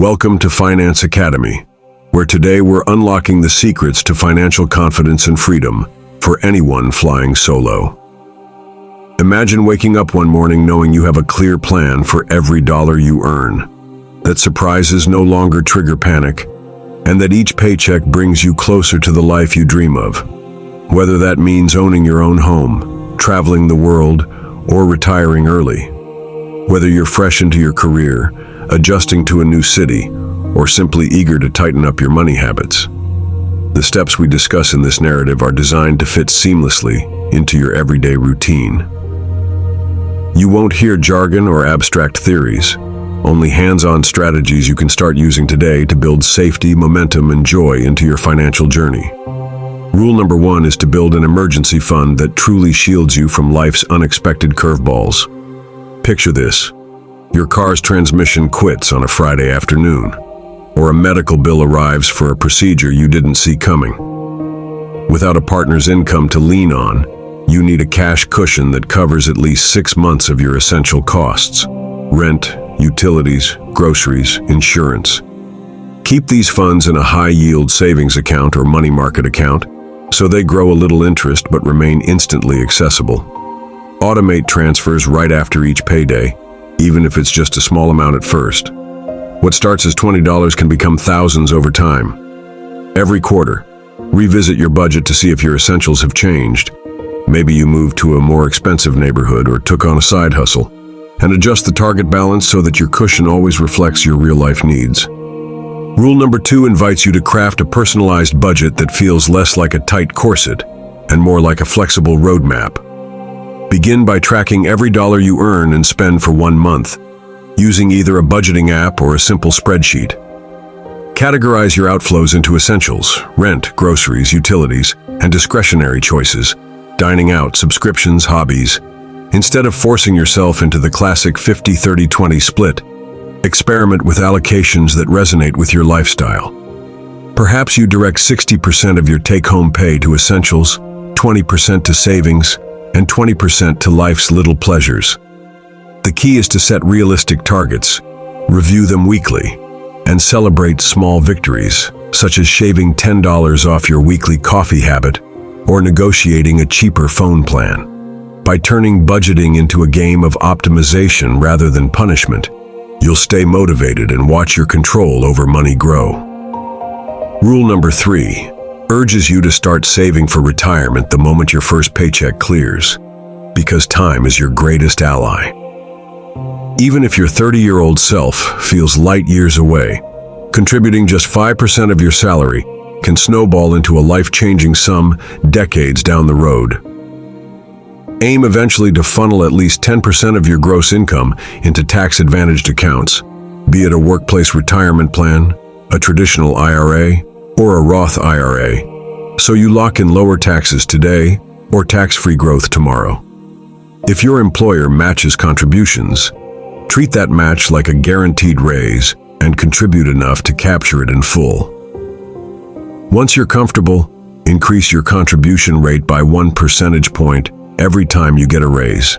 Welcome to Finance Academy, where today we're unlocking the secrets to financial confidence and freedom for anyone flying solo. Imagine waking up one morning knowing you have a clear plan for every dollar you earn, that surprises no longer trigger panic, and that each paycheck brings you closer to the life you dream of. Whether that means owning your own home, traveling the world, or retiring early. Whether you're fresh into your career, adjusting to a new city, or simply eager to tighten up your money habits. The steps we discuss in this narrative are designed to fit seamlessly into your everyday routine. You won't hear jargon or abstract theories, only hands-on strategies you can start using today to build safety, momentum, and joy into your financial journey. Rule number 1 is to build an emergency fund that truly shields you from life's unexpected curveballs. Picture this. Your car's transmission quits on a Friday afternoon, or a medical bill arrives for a procedure you didn't see coming. Without a partner's income to lean on, you need a cash cushion that covers at least 6 months of your essential costs: rent, utilities, groceries, insurance. Keep these funds in a high-yield savings account or money market account so they grow a little interest but remain instantly accessible. Automate transfers right after each payday, even if it's just a small amount at first. What starts as $20 can become thousands over time. Every quarter, revisit your budget to see if your essentials have changed. Maybe you moved to a more expensive neighborhood or took on a side hustle, and adjust the target balance so that your cushion always reflects your real-life needs. Rule number 2 invites you to craft a personalized budget that feels less like a tight corset and more like a flexible roadmap. Begin by tracking every dollar you earn and spend for 1 month, using either a budgeting app or a simple spreadsheet. Categorize your outflows into essentials: rent, groceries, utilities, and discretionary choices, dining out, subscriptions, hobbies. Instead of forcing yourself into the classic 50-30-20 split, experiment with allocations that resonate with your lifestyle. Perhaps you direct 60% of your take-home pay to essentials, 20% to savings, and 20% to life's little pleasures. The key is to set realistic targets, review them weekly, and celebrate small victories, such as shaving $10 off your weekly coffee habit or negotiating a cheaper phone plan. By turning budgeting into a game of optimization rather than punishment, you'll stay motivated and watch your control over money grow. Rule number 3 urges you to start saving for retirement the moment your first paycheck clears, because time is your greatest ally. Even if your 30-year-old self feels light years away, contributing just 5% of your salary can snowball into a life-changing sum decades down the road. Aim eventually to funnel at least 10% of your gross income into tax-advantaged accounts, be it a workplace retirement plan, a traditional IRA, or a Roth IRA, so you lock in lower taxes today or tax-free growth tomorrow. If your employer matches contributions, treat that match like a guaranteed raise and contribute enough to capture it in full. Once you're comfortable, increase your contribution rate by 1 percentage point every time you get a raise.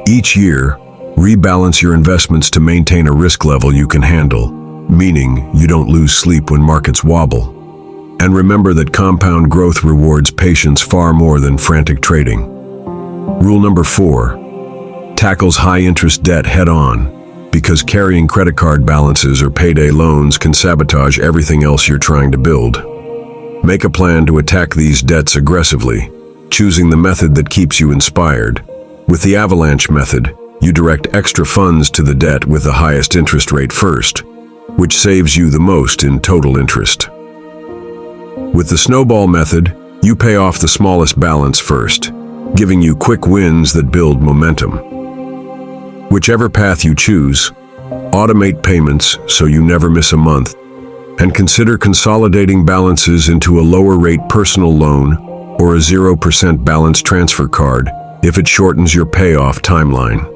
Each year, rebalance your investments to maintain a risk level you can handle, meaning you don't lose sleep when markets wobble. And remember that compound growth rewards patience far more than frantic trading. Rule number 4 tackles high-interest debt head-on, because carrying credit card balances or payday loans can sabotage everything else you're trying to build. Make a plan to attack these debts aggressively, choosing the method that keeps you inspired. With the avalanche method, you direct extra funds to the debt with the highest interest rate first, which saves you the most in total interest. With the snowball method, you pay off the smallest balance first, giving you quick wins that build momentum. Whichever path you choose, automate payments so you never miss a month, and consider consolidating balances into a lower-rate personal loan or a 0% balance transfer card if it shortens your payoff timeline.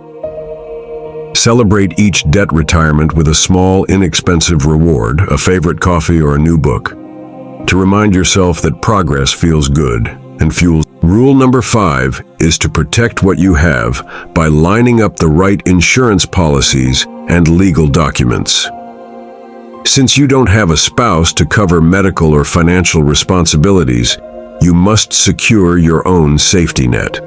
Celebrate each debt retirement with a small, inexpensive reward, a favorite coffee or a new book, to remind yourself that progress feels good and fuels. Rule number 5 is to protect what you have by lining up the right insurance policies and legal documents. Since you don't have a spouse to cover medical or financial responsibilities, you must secure your own safety net.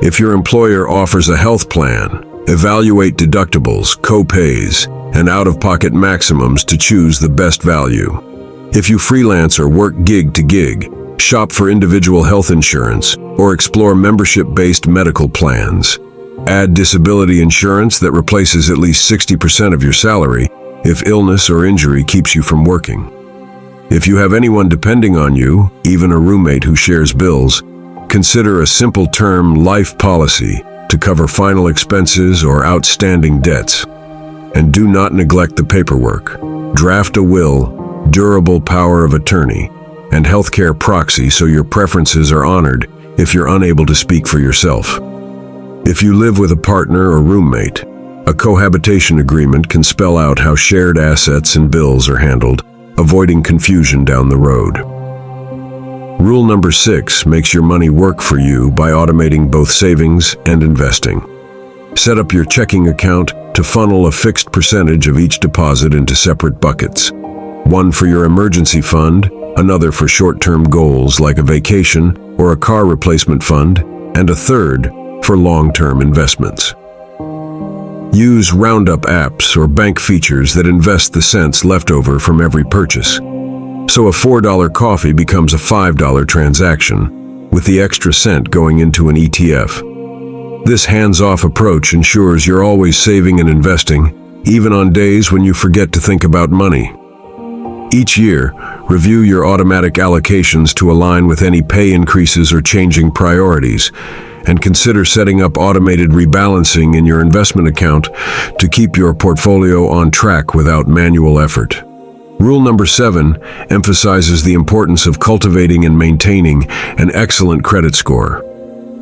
If your employer offers a health plan, evaluate deductibles, co-pays, and out-of-pocket maximums to choose the best value. If you freelance or work gig to gig, shop for individual health insurance or explore membership-based medical plans. Add disability insurance that replaces at least 60% of your salary if illness or injury keeps you from working. If you have anyone depending on you, even a roommate who shares bills, consider a simple term life policy to cover final expenses or outstanding debts. And do not neglect the paperwork. Draft a will, durable power of attorney, and healthcare proxy so your preferences are honored if you're unable to speak for yourself. If you live with a partner or roommate, a cohabitation agreement can spell out how shared assets and bills are handled, avoiding confusion down the road. Rule number 6 makes your money work for you by automating both savings and investing. Set up your checking account to funnel a fixed percentage of each deposit into separate buckets. One for your emergency fund, another for short-term goals like a vacation or a car replacement fund, and a third for long-term investments. Use roundup apps or bank features that invest the cents left over from every purchase. So a $4 coffee becomes a $5 transaction, with the extra cent going into an ETF. This hands-off approach ensures you're always saving and investing, even on days when you forget to think about money. Each year, review your automatic allocations to align with any pay increases or changing priorities, and consider setting up automated rebalancing in your investment account to keep your portfolio on track without manual effort. Rule number 7 emphasizes the importance of cultivating and maintaining an excellent credit score.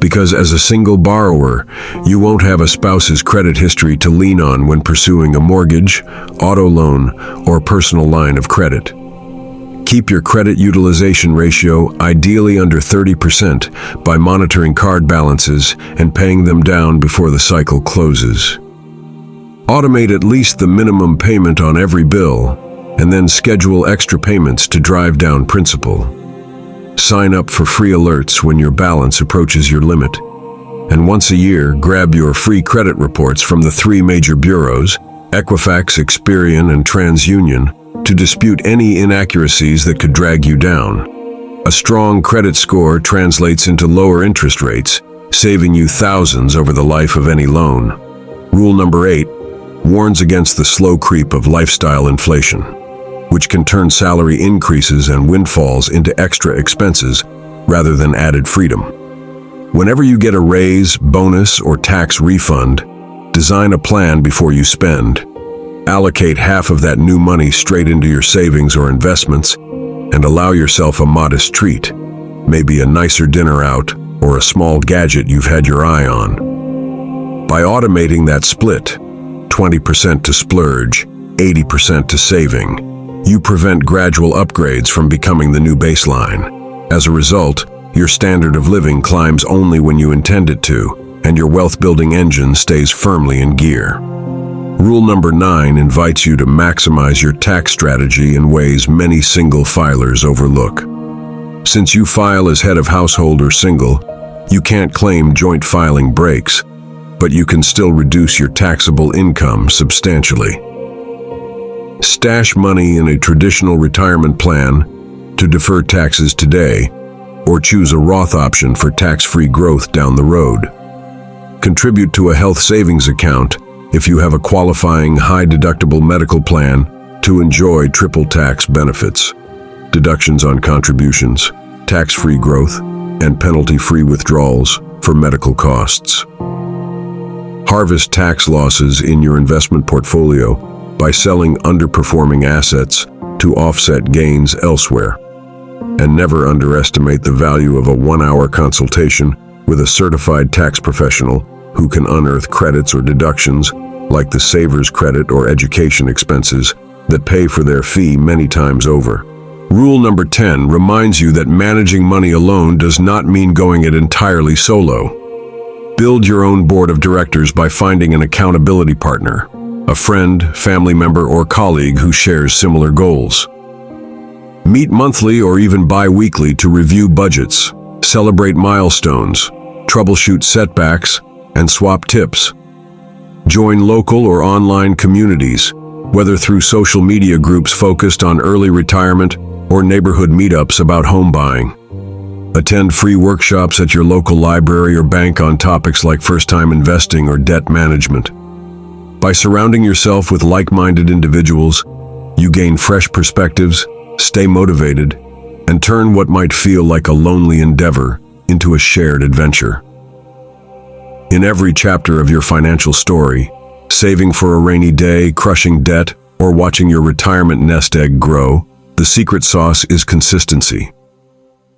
Because as a single borrower, you won't have a spouse's credit history to lean on when pursuing a mortgage, auto loan, or personal line of credit. Keep your credit utilization ratio ideally under 30% by monitoring card balances and paying them down before the cycle closes. Automate at least the minimum payment on every bill, and then schedule extra payments to drive down principal. Sign up for free alerts when your balance approaches your limit. And once a year, grab your free credit reports from the 3 major bureaus, Equifax, Experian, and TransUnion, to dispute any inaccuracies that could drag you down. A strong credit score translates into lower interest rates, saving you thousands over the life of any loan. Rule number 8 warns against the slow creep of lifestyle inflation, which can turn salary increases and windfalls into extra expenses rather than added freedom. Whenever you get a raise, bonus, or tax refund, design a plan before you spend. Allocate half of that new money straight into your savings or investments, and allow yourself a modest treat, maybe a nicer dinner out or a small gadget you've had your eye on. By automating that split, 20% to splurge, 80% to saving, you prevent gradual upgrades from becoming the new baseline. As a result, your standard of living climbs only when you intend it to, and your wealth-building engine stays firmly in gear. Rule number 9 invites you to maximize your tax strategy in ways many single filers overlook. Since you file as head of household or single, you can't claim joint filing breaks, but you can still reduce your taxable income substantially. Stash money in a traditional retirement plan to defer taxes today, or choose a Roth option for tax-free growth down the road. Contribute to a health savings account if you have a qualifying high-deductible medical plan to enjoy triple tax benefits, deductions on contributions, tax-free growth, and penalty-free withdrawals for medical costs. Harvest tax losses in your investment portfolio by selling underperforming assets to offset gains elsewhere. And never underestimate the value of a 1-hour consultation with a certified tax professional who can unearth credits or deductions like the saver's credit or education expenses that pay for their fee many times over. Rule number 10 reminds you that managing money alone does not mean going it entirely solo. Build your own board of directors by finding an accountability partner. a friend, family member, or colleague who shares similar goals. Meet monthly or even bi-weekly to review budgets, celebrate milestones, troubleshoot setbacks, and swap tips. Join local or online communities, whether through social media groups focused on early retirement or neighborhood meetups about home buying. Attend free workshops at your local library or bank on topics like first-time investing or debt management. By surrounding yourself with like-minded individuals, you gain fresh perspectives, stay motivated, and turn what might feel like a lonely endeavor into a shared adventure. In every chapter of your financial story, saving for a rainy day, crushing debt, or watching your retirement nest egg grow, the secret sauce is consistency.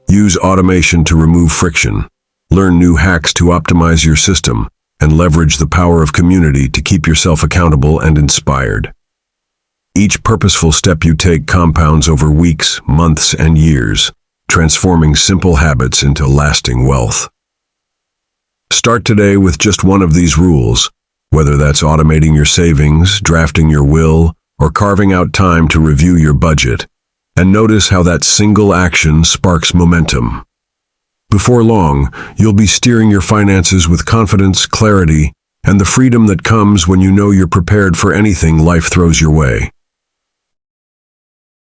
Use automation to remove friction, learn new hacks to optimize your system, and leverage the power of community to keep yourself accountable and inspired. Each purposeful step you take compounds over weeks, months, and years, transforming simple habits into lasting wealth. Start today with just one of these rules, whether that's automating your savings, drafting your will, or carving out time to review your budget, and notice how that single action sparks momentum. Before long, you'll be steering your finances with confidence, clarity, and the freedom that comes when you know you're prepared for anything life throws your way.